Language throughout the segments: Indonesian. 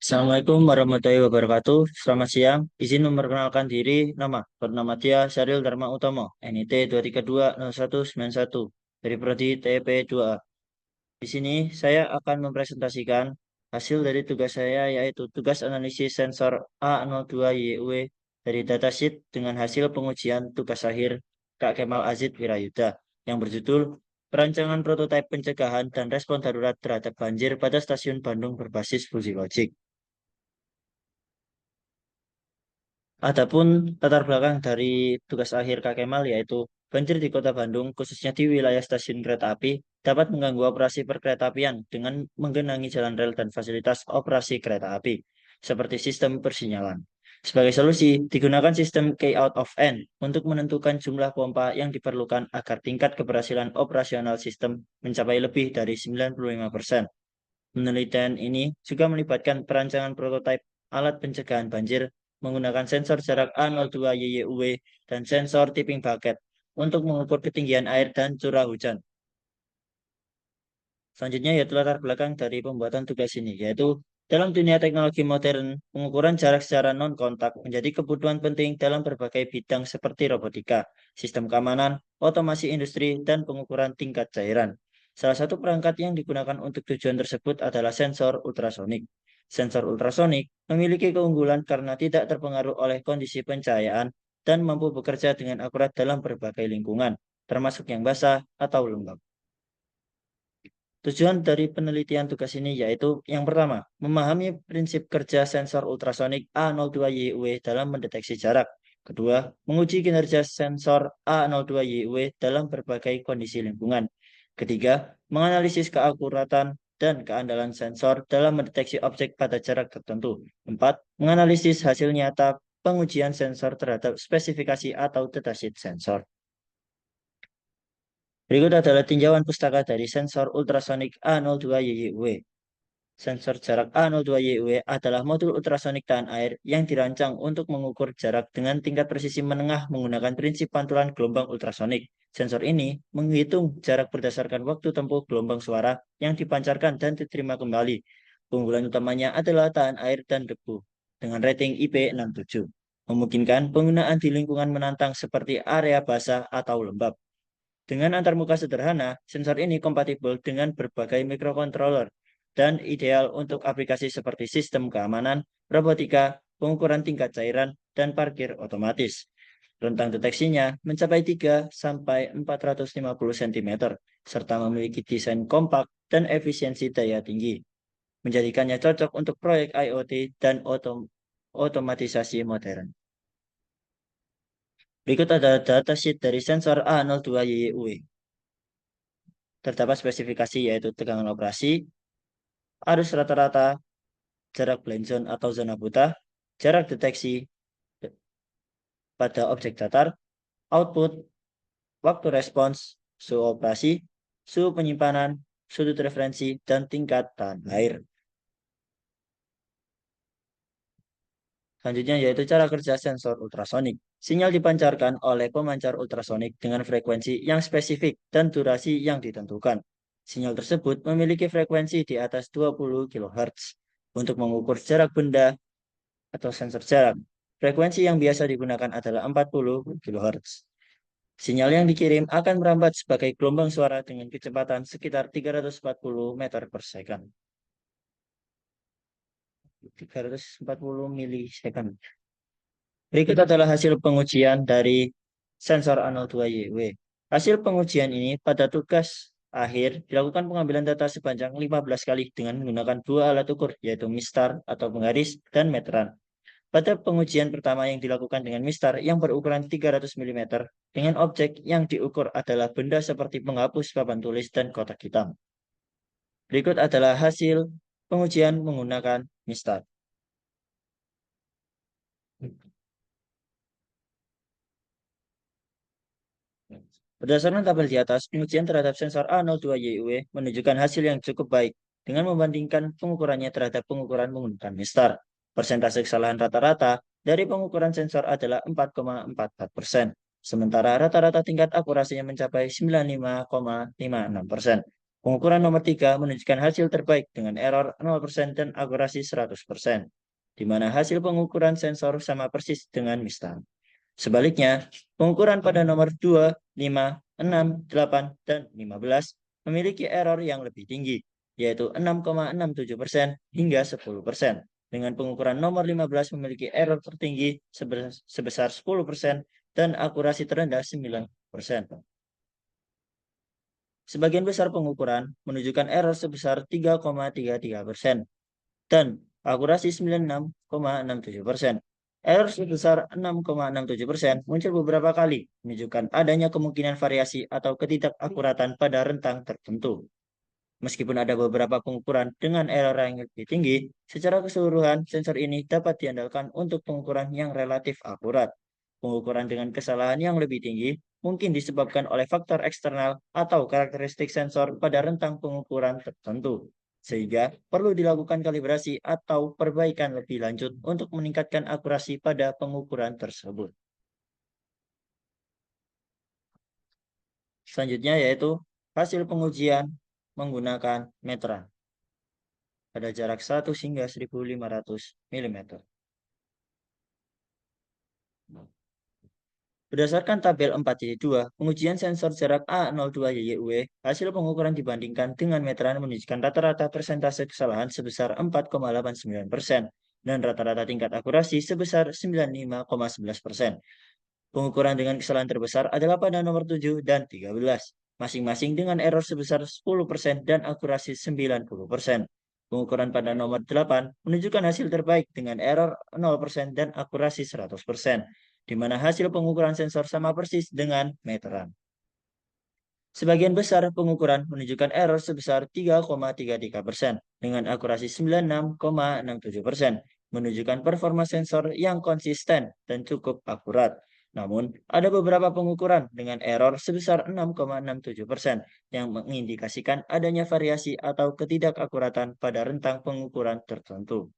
Assalamualaikum warahmatullahi wabarakatuh. Selamat siang. Izin memperkenalkan diri. Bernama Tia Syaril Dharma Utomo. NIT 2320191 dari Prodi TEP 2A. Di sini saya akan mempresentasikan hasil dari tugas saya, yaitu tugas analisis sensor A02YUW dari datasheet dengan hasil pengujian tugas akhir Kak Kemal Azid Wirayuda yang berjudul Perancangan Prototipe Pencegahan dan Respon Darurat Terhadap Banjir pada Stasiun Bandung Berbasis Fungsi Logik. Adapun latar belakang dari tugas akhir Kak Kemal, yaitu banjir di Kota Bandung, khususnya di wilayah stasiun kereta api, dapat mengganggu operasi perkeretaapian dengan menggenangi jalan rel dan fasilitas operasi kereta api, seperti sistem persinyalan. Sebagai solusi, digunakan sistem K out of N untuk menentukan jumlah pompa yang diperlukan agar tingkat keberhasilan operasional sistem mencapai lebih dari 95%. Penelitian ini juga melibatkan perancangan prototipe alat pencegahan banjir menggunakan sensor jarak A02 YYUW dan sensor tipping bucket untuk mengukur ketinggian air dan curah hujan. Selanjutnya yaitu latar belakang dari pembuatan tugas ini, yaitu dalam dunia teknologi modern, pengukuran jarak secara non-kontak menjadi kebutuhan penting dalam berbagai bidang seperti robotika, sistem keamanan, otomasi industri, dan pengukuran tingkat cairan. Salah satu perangkat yang digunakan untuk tujuan tersebut adalah sensor ultrasonik. Sensor ultrasonik memiliki keunggulan karena tidak terpengaruh oleh kondisi pencahayaan dan mampu bekerja dengan akurat dalam berbagai lingkungan, termasuk yang basah atau lembab. Tujuan dari penelitian tugas ini yaitu yang pertama, memahami prinsip kerja sensor ultrasonik A02YUW dalam mendeteksi jarak. Kedua, menguji kinerja sensor A02YUW dalam berbagai kondisi lingkungan. Ketiga, menganalisis keakuratan dan keandalan sensor dalam mendeteksi objek pada jarak tertentu. Empat, menganalisis hasil nyata pengujian sensor terhadap spesifikasi atau datasheet sensor. Berikut adalah tinjauan pustaka dari sensor ultrasonik A02YYW. Sensor jarak A02YUW adalah modul ultrasonik tahan air yang dirancang untuk mengukur jarak dengan tingkat presisi menengah menggunakan prinsip pantulan gelombang ultrasonik. Sensor ini menghitung jarak berdasarkan waktu tempuh gelombang suara yang dipancarkan dan diterima kembali. Keunggulan utamanya adalah tahan air dan debu dengan rating IP67, memungkinkan penggunaan di lingkungan menantang seperti area basah atau lembab. Dengan antarmuka sederhana, sensor ini kompatibel dengan berbagai microcontroller dan ideal untuk aplikasi seperti sistem keamanan, robotika, pengukuran tingkat cairan, dan parkir otomatis. Rentang deteksinya mencapai 3 sampai 450 cm, serta memiliki desain kompak dan efisiensi daya tinggi, menjadikannya cocok untuk proyek IoT dan otomatisasi modern. Berikut ada datasheet dari sensor A02YYUW. Terdapat spesifikasi yaitu tegangan operasi, arus rata-rata, jarak blind zone atau zona buta, jarak deteksi pada objek datar, output, waktu respons, suhu operasi, suhu penyimpanan, sudut referensi, dan tingkat tahan air. Selanjutnya yaitu cara kerja sensor ultrasonik. Sinyal dipancarkan oleh pemancar ultrasonik dengan frekuensi yang spesifik dan durasi yang ditentukan. Sinyal tersebut memiliki frekuensi di atas 20 kHz. Untuk mengukur jarak benda atau sensor jarak, frekuensi yang biasa digunakan adalah 40 kHz. Sinyal yang dikirim akan merambat sebagai gelombang suara dengan kecepatan sekitar 340 meter per second. 340 milisecond. Berikut adalah hasil pengujian dari sensor A02YW. Hasil pengujian ini pada tugas akhir dilakukan pengambilan data sepanjang 15 kali dengan menggunakan dua alat ukur, yaitu mistar atau penggaris dan meteran. Pada pengujian pertama yang dilakukan dengan mistar yang berukuran 300 mm, dengan objek yang diukur adalah benda seperti penghapus papan tulis dan kotak hitam. Berikut adalah hasil pengujian menggunakan mistar. Berdasarkan tabel di atas, pengujian terhadap sensor A02YUW menunjukkan hasil yang cukup baik dengan membandingkan pengukurannya terhadap pengukuran menggunakan mistar. Persentase kesalahan rata-rata dari pengukuran sensor adalah 4,44%, sementara rata-rata tingkat akurasinya mencapai 95,56%. Pengukuran nomor 3 menunjukkan hasil terbaik dengan error 0% dan akurasi 100%, di mana hasil pengukuran sensor sama persis dengan Mistan. Sebaliknya, pengukuran pada nomor 2, 5, 6, 8, dan 15 memiliki error yang lebih tinggi, yaitu 6,67% hingga 10%. Dengan pengukuran nomor 15 memiliki error tertinggi sebesar 10% dan akurasi terendah 9%. Sebagian besar pengukuran menunjukkan error sebesar 3,33% dan akurasi 96,67%. Error sebesar 6,67% muncul beberapa kali, menunjukkan adanya kemungkinan variasi atau ketidakakuratan pada rentang tertentu. Meskipun ada beberapa pengukuran dengan error yang lebih tinggi, secara keseluruhan sensor ini dapat diandalkan untuk pengukuran yang relatif akurat. Pengukuran dengan kesalahan yang lebih tinggi mungkin disebabkan oleh faktor eksternal atau karakteristik sensor pada rentang pengukuran tertentu, sehingga perlu dilakukan kalibrasi atau perbaikan lebih lanjut untuk meningkatkan akurasi pada pengukuran tersebut. Selanjutnya yaitu hasil pengujian menggunakan meteran pada jarak 1 hingga 1500 mm. Berdasarkan tabel 4.2, pengujian sensor jarak A02YYUW, hasil pengukuran dibandingkan dengan meteran menunjukkan rata-rata persentase kesalahan sebesar 4,89% dan rata-rata tingkat akurasi sebesar 95,11%. Pengukuran dengan kesalahan terbesar adalah pada nomor 7 dan 13, masing-masing dengan error sebesar 10% dan akurasi 90%. Pengukuran pada nomor 8 menunjukkan hasil terbaik dengan error 0% dan akurasi 100%, di mana hasil pengukuran sensor sama persis dengan meteran. Sebagian besar pengukuran menunjukkan error sebesar 3,33% dengan akurasi 96,67%, menunjukkan performa sensor yang konsisten dan cukup akurat. Namun, ada beberapa pengukuran dengan error sebesar 6,67% yang mengindikasikan adanya variasi atau ketidakakuratan pada rentang pengukuran tertentu.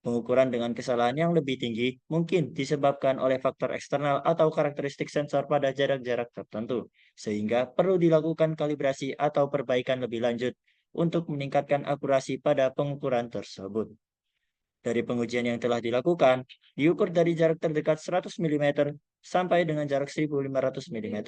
Pengukuran dengan kesalahan yang lebih tinggi mungkin disebabkan oleh faktor eksternal atau karakteristik sensor pada jarak-jarak tertentu, sehingga perlu dilakukan kalibrasi atau perbaikan lebih lanjut untuk meningkatkan akurasi pada pengukuran tersebut. Dari pengujian yang telah dilakukan, diukur dari jarak terdekat 100 mm sampai dengan jarak 1500 mm.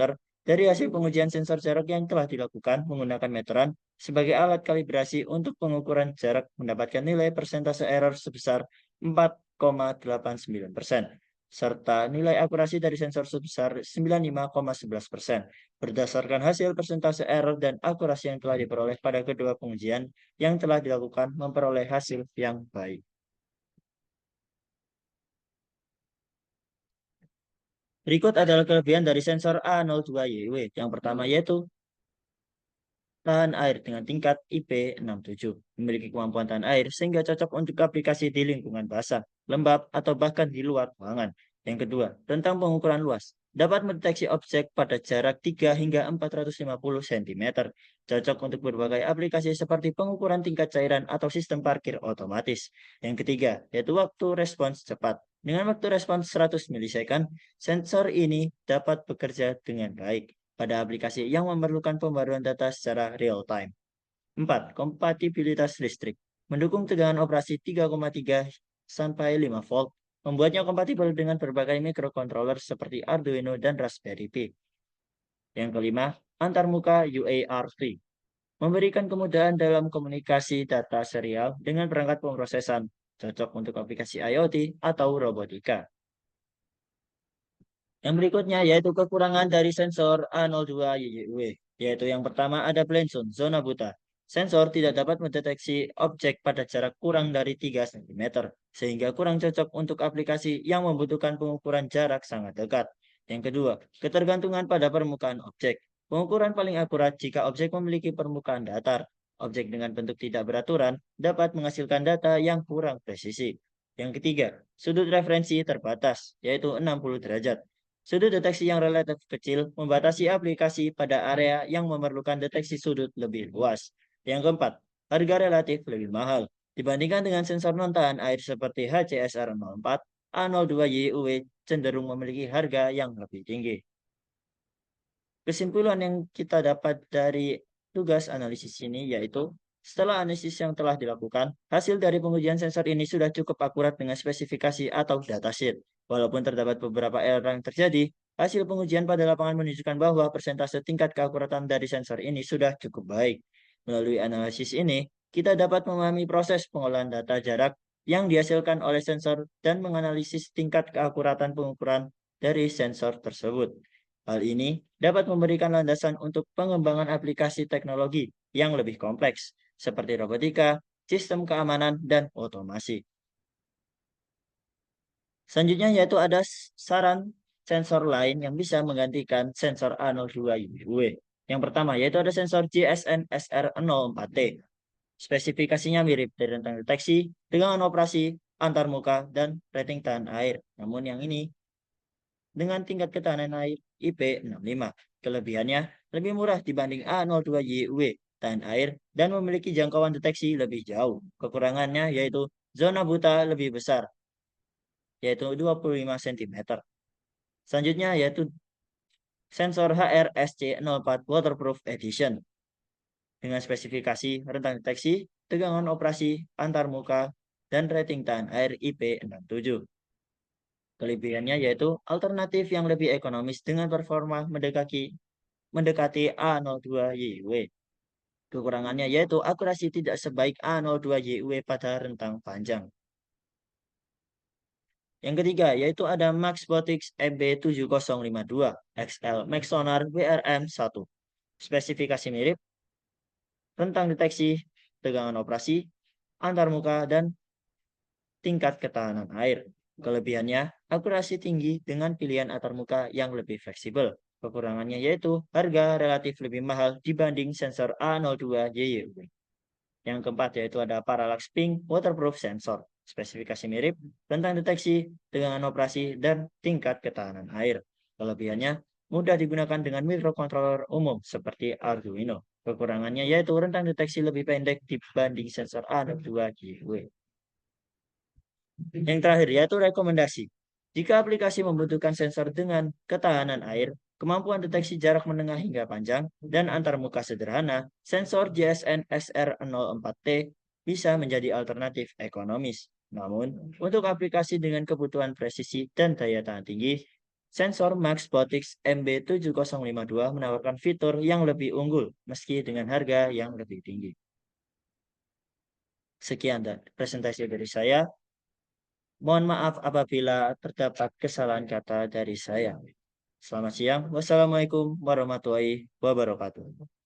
Dari hasil pengujian sensor jarak yang telah dilakukan menggunakan meteran sebagai alat kalibrasi untuk pengukuran jarak mendapatkan nilai persentase error sebesar 4,89%, serta nilai akurasi dari sensor sebesar 95,11%. Berdasarkan hasil persentase error dan akurasi yang telah diperoleh pada kedua pengujian yang telah dilakukan memperoleh hasil yang baik. Berikut adalah kelebihan dari sensor A02YW. Yang pertama yaitu tahan air dengan tingkat IP67. Memiliki kemampuan tahan air sehingga cocok untuk aplikasi di lingkungan basah, lembab, atau bahkan di luar ruangan. Yang kedua, rentang pengukuran luas. Dapat mendeteksi objek pada jarak 3 hingga 450 cm. Cocok untuk berbagai aplikasi seperti pengukuran tingkat cairan atau sistem parkir otomatis. Yang ketiga, yaitu waktu respons cepat. Dengan waktu respons 100 milisecond, sensor ini dapat bekerja dengan baik pada aplikasi yang memerlukan pembaruan data secara real-time. 4. Kompatibilitas listrik. Mendukung tegangan operasi 3,3 sampai 5 volt, membuatnya kompatibel dengan berbagai microcontroller seperti Arduino dan Raspberry Pi. Yang kelima, antarmuka UART. Memberikan kemudahan dalam komunikasi data serial dengan perangkat pemrosesan, cocok untuk aplikasi IoT atau robotika. Yang berikutnya yaitu kekurangan dari sensor A02YYW, yaitu yang pertama ada blind zone, zona buta. Sensor tidak dapat mendeteksi objek pada jarak kurang dari 3 cm, sehingga kurang cocok untuk aplikasi yang membutuhkan pengukuran jarak sangat dekat. Yang kedua, ketergantungan pada permukaan objek. Pengukuran paling akurat jika objek memiliki permukaan datar. Objek dengan bentuk tidak beraturan dapat menghasilkan data yang kurang presisi. Yang ketiga, sudut referensi terbatas, yaitu 60 derajat. Sudut deteksi yang relatif kecil membatasi aplikasi pada area yang memerlukan deteksi sudut lebih luas. Yang keempat, harga relatif lebih mahal. Dibandingkan dengan sensor non-tahan air seperti HCSR04, A02YUW cenderung memiliki harga yang lebih tinggi. Kesimpulan yang kita dapat dari tugas analisis ini yaitu setelah analisis yang telah dilakukan, hasil dari pengujian sensor ini sudah cukup akurat dengan spesifikasi atau datasheet. Walaupun terdapat beberapa error yang terjadi, hasil pengujian pada lapangan menunjukkan bahwa persentase tingkat keakuratan dari sensor ini sudah cukup baik. Melalui analisis ini, kita dapat memahami proses pengolahan data jarak yang dihasilkan oleh sensor dan menganalisis tingkat keakuratan pengukuran dari sensor tersebut. Hal ini dapat memberikan landasan untuk pengembangan aplikasi teknologi yang lebih kompleks, seperti robotika, sistem keamanan, dan otomasi. Selanjutnya yaitu ada saran sensor lain yang bisa menggantikan sensor A02UW. Yang pertama yaitu ada sensor GSN SR04T. Spesifikasinya mirip dari rentang deteksi, dengan operasi, antarmuka, dan rating tahan air. Namun yang ini dengan tingkat ketahanan air IP65. Kelebihannya lebih murah dibanding A02YUW, tahan air, dan memiliki jangkauan deteksi lebih jauh. Kekurangannya yaitu zona buta lebih besar, yaitu 25 cm. Selanjutnya yaitu sensor HRSC04 Waterproof Edition. Dengan spesifikasi rentang deteksi, tegangan operasi, antarmuka, dan rating tahan air IP67. Kelebihannya yaitu alternatif yang lebih ekonomis dengan performa mendekati A02YW. Kekurangannya yaitu akurasi tidak sebaik A02YW pada rentang panjang. Yang ketiga yaitu ada Maxbotics MB7052 XL Maxsonar WRM1. Spesifikasi mirip, rentang deteksi, tegangan operasi, antarmuka, dan tingkat ketahanan air. Kelebihannya, akurasi tinggi dengan pilihan antarmuka yang lebih fleksibel. Kekurangannya yaitu harga relatif lebih mahal dibanding sensor A02YY. Yang keempat yaitu ada Parallax Ping Waterproof Sensor. Spesifikasi mirip, rentang deteksi, tegangan operasi, dan tingkat ketahanan air. Kelebihannya, mudah digunakan dengan microcontroller umum seperti Arduino. Kekurangannya yaitu rentang deteksi lebih pendek dibanding sensor A02YY. Yang terakhir yaitu rekomendasi. Jika aplikasi membutuhkan sensor dengan ketahanan air, kemampuan deteksi jarak menengah hingga panjang, dan antarmuka sederhana, sensor GSN SR04T bisa menjadi alternatif ekonomis. Namun, untuk aplikasi dengan kebutuhan presisi dan daya tahan tinggi, sensor Maxbotics MB7052 menawarkan fitur yang lebih unggul meski dengan harga yang lebih tinggi. Sekian dan presentasi dari saya. Mohon maaf apabila terdapat kesalahan kata dari saya. Selamat siang. Wassalamualaikum warahmatullahi wabarakatuh.